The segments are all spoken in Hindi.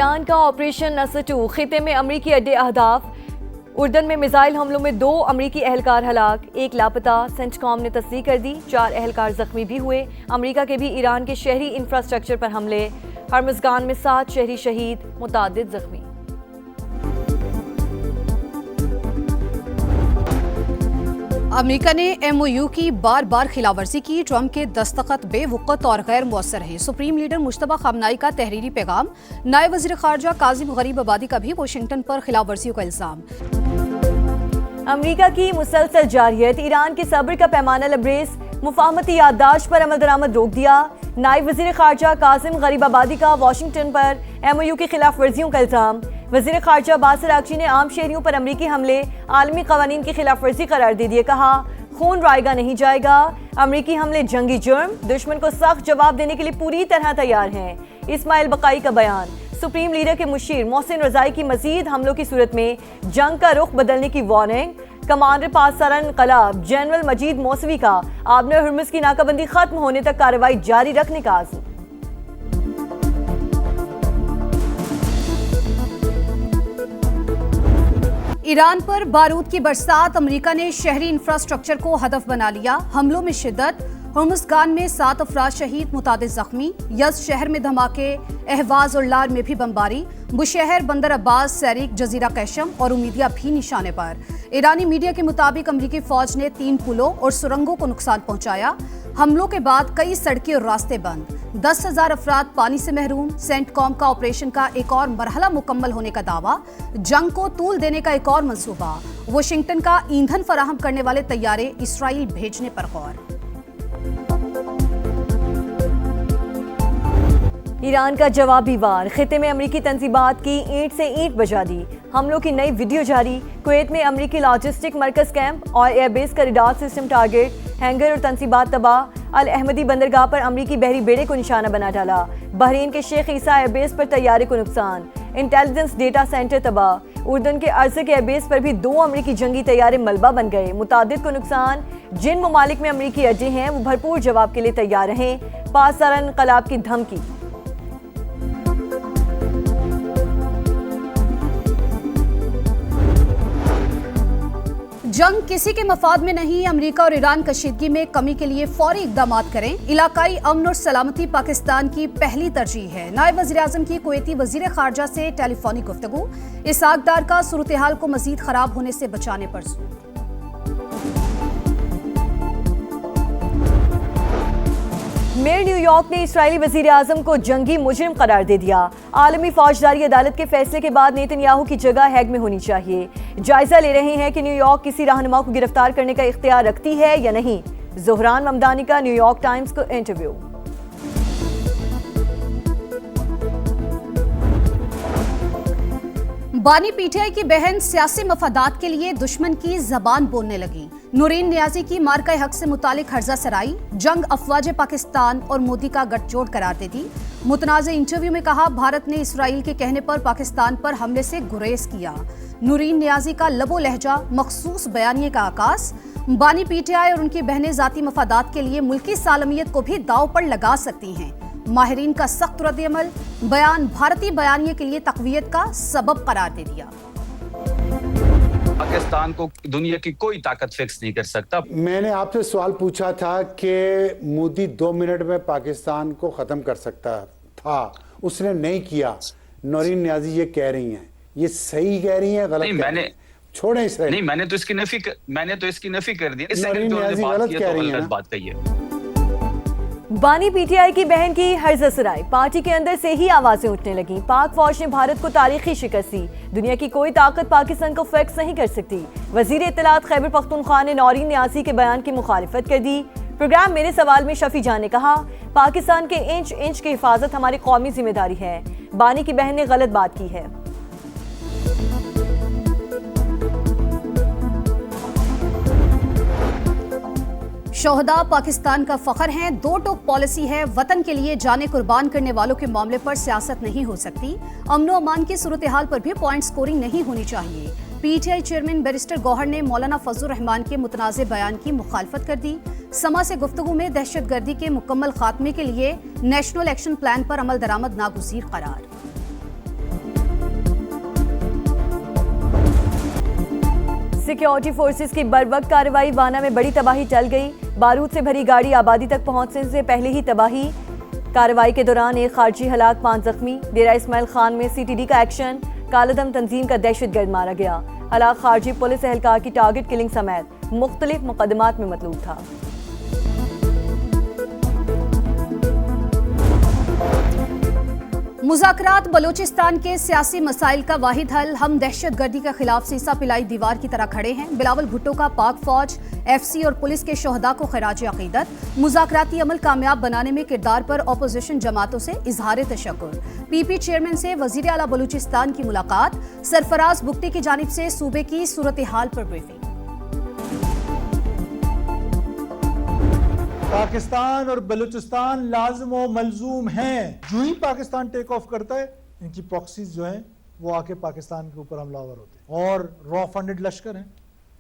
ईरान का ऑपरेशन नसर 2 खिते में अमरीकी अड्डे अहदाफ। उर्दन में मिसाइल हमलों में 2 अमरीकी एहलकार हलाक, 1 लापता। सेंटकॉम ने तस्दीक कर दी, 4 एहलकार जख्मी भी हुए। अमरीका के भी ईरान के शहरी इंफ्रास्ट्रक्चर पर हमले। हर्मज़गान में 7 शहरी शहीद, मुतादिद जख्मी। अमेरिका ने MOU की बार बार खिलाफवर्जी की। ट्रंप के दस्तखत बेवक़्त और गैर मुअस्सर हैं। सुप्रीम लीडर मुश्तबा खमनाई का तहरीरी पैगाम। नायब वज़ीर ख़ारजा काज़िम गरीब आबादी का भी वाशिंगटन पर खिलाफवर्जियों का इल्ज़ाम। अमरीका की मुसलसल जारियत, ईरान के सब्र का पैमाना लबरेज। मुफाहमती याददाश्त पर अमल दरामद रोक दिया। नायब वज़ीर ख़ारजा काज़िम गरीब आबादी का वाशिंगटन पर MOU की खिलाफ वर्जियों का इल्ज़ाम। वज़ीर ख़ारजा अब्बास अराग़ची ने आम शहरियों पर अमरीकी हमले आलमी क़वानीन की खिलाफ वर्जी करार दे दिए। कहा, खून रायगा नहीं जाएगा। अमरीकी हमले जंगी जुर्म, दुश्मन को सख्त जवाब देने के लिए पूरी तरह तैयार हैं। इस्माइल बकाई का बयान। सुप्रीम लीडर के मुशीर मोहसिन रज़ाई की मज़ीद हमलों की सूरत में जंग का रुख बदलने की वार्निंग। कमांडर पासदार इनक़लाब जनरल मजीद मौसवी का आबनर हुर्मुज़ की नाकाबंदी खत्म होने तक कार्रवाई जारी रखने का आज़म। ईरान पर बारूद की बरसात, अमेरिका ने शहरी इंफ्रास्ट्रक्चर को हदफ बना लिया। हमलों में शिद्दत, हर्मुज़गान में 7 अफराद शहीद, मुतादिद जख्मी। यज़ शहर में धमाके, अहवाज और लार में भी बमबारी। बुशहर, बंदर अब्बास, सैरिक, जजीरा कैशम और उमीदिया भी निशाने पर। ईरानी मीडिया के मुताबिक अमरीकी फौज ने 3 पुलों और सुरंगों को नुकसान पहुंचाया। हमलों के बाद कई सड़कें और रास्ते बंद। 10,000 अफराद पानी से महरूम। सेंटकॉम का ऑपरेशन का एक और मरहला मुकम्मल होने का दावा। जंग को तूल देने का एक और मंसूबा। वाशिंगटन का ईंधन फराहम करने वाले तैयारे इसराइल भेजने पर गौर। ईरान का जवाबी वार, खिते में अमरीकी तंजीबात की ईंट से ईंट बजा दी। हमलों की नई वीडियो जारी। कुवैत में अमरीकी लॉजिस्टिक मरकज कैंप और एयरबेस का रडार सिस्टम टारगेट। हैंगर और तंजीबात तबाह। अल अहमदी बंदरगाह पर अमरीकी बहरी बेड़े को निशाना बना डाला। बहरीन के शेख ईसा एयरबेस पर तैयारे को नुकसान। इंटेलिजेंस डेटा सेंटर तबाह। उर्दन के अर्ज़ के एयरबेस पर भी 2 अमरीकी जंगी तैयारे मलबा बन गए, मुतादिद को नुकसान। जिन ममालिक में अमरीकी अड्डे हैं वो भरपूर जवाब के लिए तैयार रहें। पासदार इनक़लाब की धमकी। जंग किसी के मफाद में नहीं। अमेरिका और ईरान कशीदगी में कमी के लिए फौरी इक़दाम करें। इलाकाई अमन और सलामती पाकिस्तान की पहली तरजीह है। नायब वज़ीर आज़म की कुवैती वज़ीर ख़ारजा से टेलीफोनिक गुफ्तगू। इसहाक़ डार का सूरत हाल को मज़ीद ख़राब होने से बचाने पर जोर। मेयर न्यूयॉर्क ने इस्राएली वज़ीर आज़म को जंगी मुजरिम करार दे दिया। आलमी फौजदारी अदालत के फैसले के बाद नेतन्याहू की जगह हैग में होनी चाहिए। जायजा ले रहे हैं कि न्यूयॉर्क किसी रहनुमा को गिरफ्तार करने का इख्तियार रखती है या नहीं। ज़ोहरान ममदानी का न्यूयॉर्क टाइम्स को इंटरव्यू। बानी PTI की बहन सियासी मफादात के लिए दुश्मन की जबान बोलने लगी। नूरीन नियाजी की मार्का हक से मुतालिक हर्जा सराई। जंग अफवाज पाकिस्तान और मोदी का गठजोड़ करार दे दी। मुतनाज़े इंटरव्यू में कहा, भारत ने इसराइल के कहने पर पाकिस्तान पर हमले से गुरेज किया। नूरीन नियाजी का लबो लहजा मखसूस बयानिए का आकाश। बानी PTI और उनकी बहनें जाती मफादात के लिए मुल्की सालमियत को भी दाव पर लगा सकती हैं। माहिरीन का सख्त रद्द-ए-अमल। बयान भारतीय बयानिए के लिए तक़वियत का सबब करार दे दिया। पाकिस्तान को दुनिया की कोई ताकत फिक्स नहीं कर सकता। मैंने आपसे सवाल पूछा था कि मोदी 2 मिनट में पाकिस्तान को खत्म कर सकता था, उसने नहीं किया। नूरीन नियाजी ये कह रही हैं, ये सही कह रही हैं, गलत नहीं, मैंने छोड़े इसराइल। नहीं, मैंने तो इसकी नफी कर दी। नूरीन नियाजी गलत कह रही है, बात कही है। बानी PTI की बहन की हर्जा सराय। पार्टी के अंदर से ही आवाजें उठने लगी। पाक फौज ने भारत को तारीखी शिकस्त दी। दुनिया की कोई ताकत पाकिस्तान को फिक्स नहीं कर सकती। वजीर इत्तलात खैबर पख्तूनख्वा ने नूरीन नियाजी के बयान की मुखालिफत कर दी। प्रोग्राम मेरे सवाल में शफी जान ने कहा, पाकिस्तान के इंच इंच की हिफाजत हमारी कौमी जिम्मेदारी है। बानी की बहन ने गलत बात की है। शोहदा पाकिस्तान का फख्र हैं। 2 टोक पॉलिसी है। वतन के लिए जाने कुर्बान करने वालों के मामले पर सियासत नहीं हो सकती। अमनो अमान की सूरत हाल पर भी पॉइंट स्कोरिंग नहीं होनी चाहिए। PTI चेयरमैन बैरिस्टर गौहर ने मौलाना फजलुर रहमान के मुतनाज़े बयान की मुखालफत कर दी। समा से गुफ्तगू में दहशतगर्दी के मुकम्मल खात्मे के लिए नेशनल एक्शन प्लान पर अमल दरामद नागुज़ीर करार। सिक्योरिटी फोर्सेस की बरवक्त कार्रवाई, वाना में बड़ी तबाही टल गई। बारूद से भरी गाड़ी आबादी तक पहुंचने से पहले ही तबाही। कार्रवाई के दौरान एक खारजी हलाक, 5 जख्मी। डेरा इस्माइल खान में सीटीडी का एक्शन, कालादम तंजीम का दहशतगर्द मारा गया। हलाक खारजी पुलिस एहलकार की टारगेट किलिंग समेत मुख्तलिफ मुकदमात में मतलूब था। मुज़ाकरात बलूचिस्तान के सियासी मसाइल का वाहिद हल। हम दहशतगर्दी के खिलाफ सीसा पिलाई दीवार की तरह खड़े हैं। बिलावल भुट्टो का पाक फौज, एफसी और पुलिस के शहदा को खिराज अकीदत। मुज़ाकराती अमल कामयाब बनाने में किरदार पर अपोजिशन जमातों से इजहार तशक्कुर। पीपी चेयरमैन से वज़ीर आला बलूचिस्तान की मुलाकात। सरफराज बुगटी की जानिब से सूबे की सूरत हाल पर ब्रीफिंग। पाकिस्तान और बलूचिस्तान लाजिम व मलजूम हैं। जो ही पाकिस्तान टेक ऑफ करता है, इनकी प्रॉक्सीज जो हैं वो आके पाकिस्तान के ऊपर हमलावर होते हैं और रॉ फंडेड लश्कर हैं,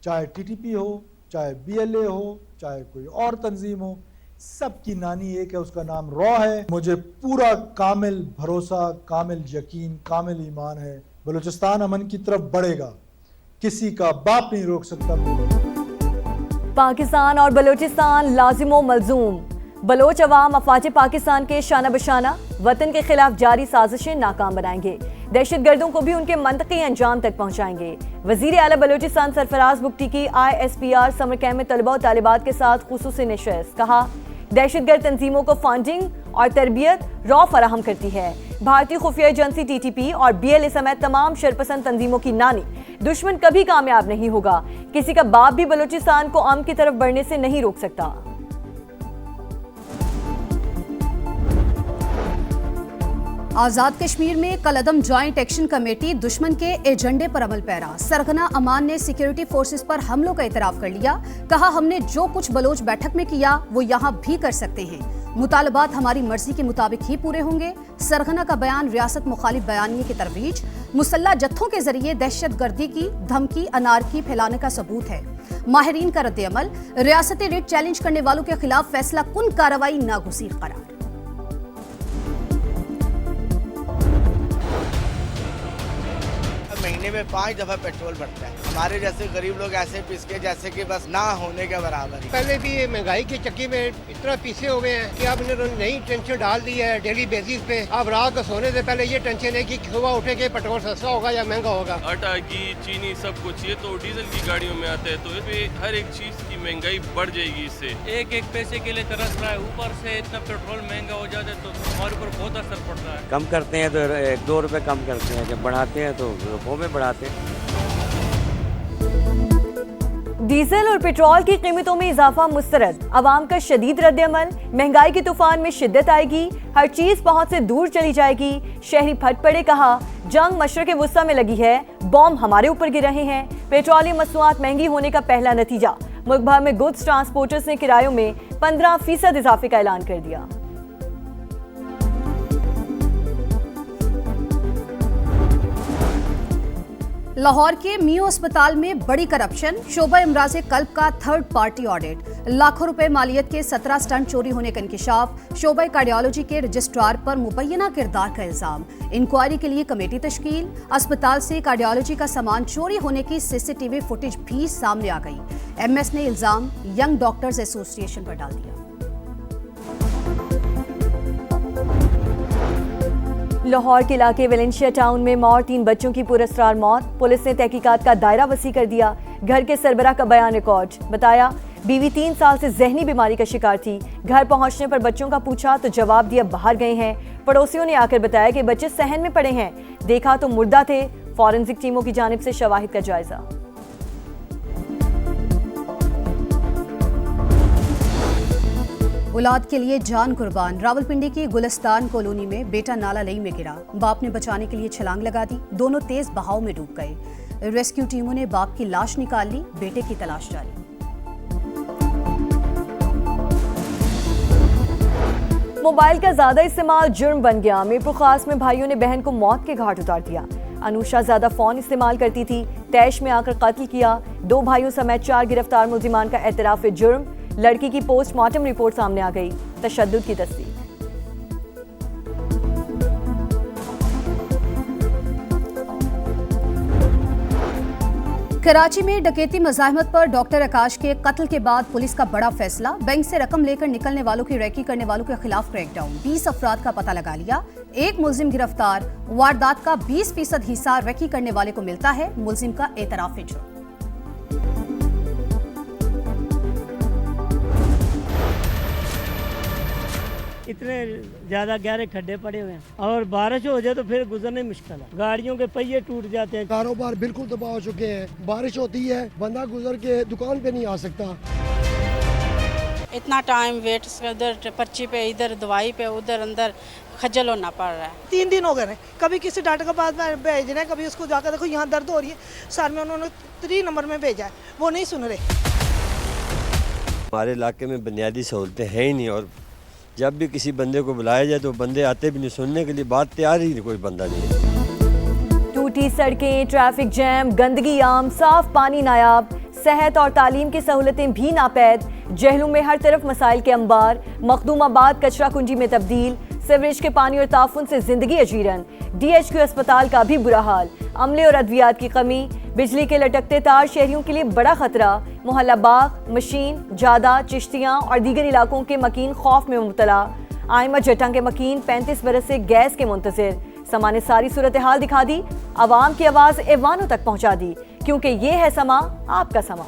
चाहे टीटीपी हो, चाहे बीएलए हो, चाहे कोई और तंजीम हो, सबकी नानी एक है, उसका नाम रॉ है। मुझे पूरा कामिल भरोसा, कामिल यकीन, कामिल ईमान है बलूचिस्तान अमन की तरफ बढ़ेगा। किसी का बाप नहीं रोक सकता। पाकिस्तान और बलूचिस्तान लाजिमो मलजूम। बलोच अवाम अफवाज पाकिस्तान के शाना बशाना वतन के खिलाफ जारी साजिशें नाकाम बनाएंगे। दहशतगर्दों को भी उनके मंतकी अंजाम तक पहुंचाएंगे। वजीर आला बलूचिस्तान सरफराज बुगटी की ISPR समर कैंप में तलबा और तालिबात के साथ खुसूसी नशिस्त। कहा, दहशतगर्द तंजीमों को फंडिंग और तरबियत रॉ फराहम करती है। भारतीय खुफिया एजेंसी TTP और BLA समेत तमाम शरपसंद तंजीमों की नानी। दुश्मन कभी कामयाब नहीं होगा। किसी का बाप भी बलूचिस्तान को अमन की तरफ बढ़ने से नहीं रोक सकता। आजाद कश्मीर में कलअदम ज्वाइंट एक्शन कमेटी दुश्मन के एजेंडे पर अमल पैरा। सरगना अमान ने सिक्योरिटी फोर्सेस पर हमलों का इतराफ कर लिया। कहा, हमने जो कुछ बलोच बैठक में किया वो यहाँ भी कर सकते हैं। मुतालबात हमारी मर्जी के मुताबिक ही पूरे होंगे। सरगना का बयान रियासत मुखालिफ बयानिए की तरवीज। मुसल्ला जत्थों के जरिए दहशतगर्दी की धमकी, अनारकी फैलाने का सबूत है। माहिरीन का रद्द-ए-अमल। रियासती रिट चैलेंज करने वालों के खिलाफ फैसला कुन कार्रवाई नागुज़ीर करार। महीने में 5 दफा पेट्रोल बढ़ता है। हमारे जैसे गरीब लोग ऐसे पिसके जैसे कि बस ना होने के बराबर। पहले भी ये महंगाई की चक्की में इतना पीछे हो गए हैं कि अब इन्होंने नई टेंशन डाल दी है डेली बेसिस पे। अब रात को सोने से पहले ये टेंशन है कि सुबह उठे के पेट्रोल सस्ता होगा या महंगा होगा। आटा की चीनी सब कुछ, ये तो डीजल की गाड़ियों में आता है, तो इसमें हर एक चीज की महंगाई बढ़ जाएगी। इससे एक एक पैसे के लिए तरस रहा है, ऊपर से इतना पेट्रोल महंगा हो जाता है तो हमारे ऊपर बहुत असर पड़ता है। कम करते हैं तो 1-2 रुपए कम करते हैं, जब बढ़ाते हैं तो रुपयों में बढ़ाते हैं। डीजल और पेट्रोल की कीमतों में इजाफा मुस्तरद। अवाम का शदीद रद्द-ए-अमल। महंगाई के तूफान में शिद्दत आएगी। हर चीज पहुंच से दूर चली जाएगी। शहरी फट पड़े। कहा, जंग मशरक़ वुस्ता में लगी है, बॉम्ब हमारे ऊपर गिर रहे हैं। पेट्रोलियम मसनूआत महंगी होने का पहला नतीजा। मुल्क भर में गुड्स ट्रांसपोर्टर्स ने किरायों में 15% इजाफे का ऐलान कर दिया। लाहौर के मियो अस्पताल में बड़ी करप्शन। शोबा इमराज़े कल्ब का थर्ड पार्टी ऑडिट। लाखों रुपए मालियत के 17 स्टंट चोरी होने का इंकिशाफ। शोबा कार्डियोलॉजी के रजिस्ट्रार पर मुबैना किरदार का इल्जाम। इंक्वायरी के लिए कमेटी तश्कील। अस्पताल से कार्डियोलॉजी का सामान चोरी होने की CCTV फुटेज भी सामने आ गई। MS ने इल्जाम यंग डॉक्टर्स एसोसिएशन पर डाल दिया। लाहौर के इलाके वेलेंशिया टाउन में मौत, 3 बच्चों की पुरस्कार मौत। पुलिस ने तहकीकात का दायरा वसी कर दिया। घर के सरबराह का बयान रिकॉर्ड। बताया, बीवी 3 साल से जहनी बीमारी का शिकार थी। घर पहुंचने पर बच्चों का पूछा तो जवाब दिया बाहर गए हैं। पड़ोसियों ने आकर बताया कि बच्चे सहन में पड़े हैं। देखा तो मुर्दा थे। फॉरेंसिक टीमों की जानिब से शवाहिद का जायजा। औलाद के लिए जान कुर्बान। रावलपिंडी की गुलिस्तान कॉलोनी में बेटा नाला लई में गिरा। बाप ने बचाने के लिए छलांग लगा दी। दोनों तेज बहाव में डूब गए। रेस्क्यू टीमों ने बाप की लाश निकाल ली। बेटे की तलाश जारी। मोबाइल का ज्यादा इस्तेमाल जुर्म बन गया। मीरपुर खास में भाइयों ने बहन को मौत के घाट उतार दिया। अनुषा ज्यादा फोन इस्तेमाल करती थी। तैश में आकर कत्ल किया। 2 भाइयों समेत 4 गिरफ्तार मुल्जिमान का एतराफ जुर्म। लड़की की पोस्टमार्टम रिपोर्ट सामने आ गई। तशद्दुद की तस्दीक। कराची में डकैती मज़ाहमत पर डॉक्टर आकाश के कत्ल के बाद पुलिस का बड़ा फैसला। बैंक से रकम लेकर निकलने वालों की रैकी करने वालों के खिलाफ क्रैकडाउन। 20 अफराद का पता लगा लिया। एक मुलजिम गिरफ्तार। वारदात का 20% हिस्सा रैकी करने वाले को मिलता है। मुलजिम का एतराफ़ जुर्म। इतने ज्यादा गहरे खड्डे पड़े हुए हैं और बारिश हो जाए तो फिर गुजरने मुश्किल है। गाड़ियों के पहिए टूट जाते हैं। कारोबार बिल्कुल तबाह हो चुके हैं। बारिश होती है, बंदा गुजर के दुकान पे नहीं आ सकता। इतना टाइम वेट, उधर पर्ची पे, इधर दवाई पे, उधर अंदर खज्जल होना पड़ रहा है। 3 दिन हो गए हैं। कभी किसी डॉक्टर के पास भेज रहे हैं, कभी उसको जाकर देखो यहाँ दर्द हो रही है, सर में उन्होंने 3 नंबर में भेजा है, वो नहीं सुन रहे। हमारे इलाके में बुनियादी सहूलतें हैं ही नहीं और जब भी किसी बंदे को बुलाया जाए तो बंदे आते भी नहीं, सुनने के लिए बात तैयार ही कोई बंदा नहीं है। टूटी सड़कें, ट्रैफिक जैम, गंदगी आम, साफ पानी नायाब, सेहत और तालीम की सहूलतें भी नापैद। जहलुम में हर तरफ मसाइल के अंबार। मखदूमाबाद कचरा कुंजी में तब्दील। सीवरेज के पानी और ताफुन से जिंदगी अजीरन। DHQ अस्पताल का भी बुरा हाल। अमले और अद्वियात की कमी। बिजली के लटकते तार शहरियों के लिए बड़ा खतरा। मोहल्ला बाग, मशीन, जादा, चिश्तियाँ और दीगर इलाकों के मकीन खौफ में मुब्तला। आइमा जटा के मकीन 35 बरस से गैस के मुंतज़िर। समा ने सारी सूरत हाल दिखा दी। आवाम की आवाज़ ऐवानों तक पहुँचा दी, क्योंकि ये है समा, आपका समा।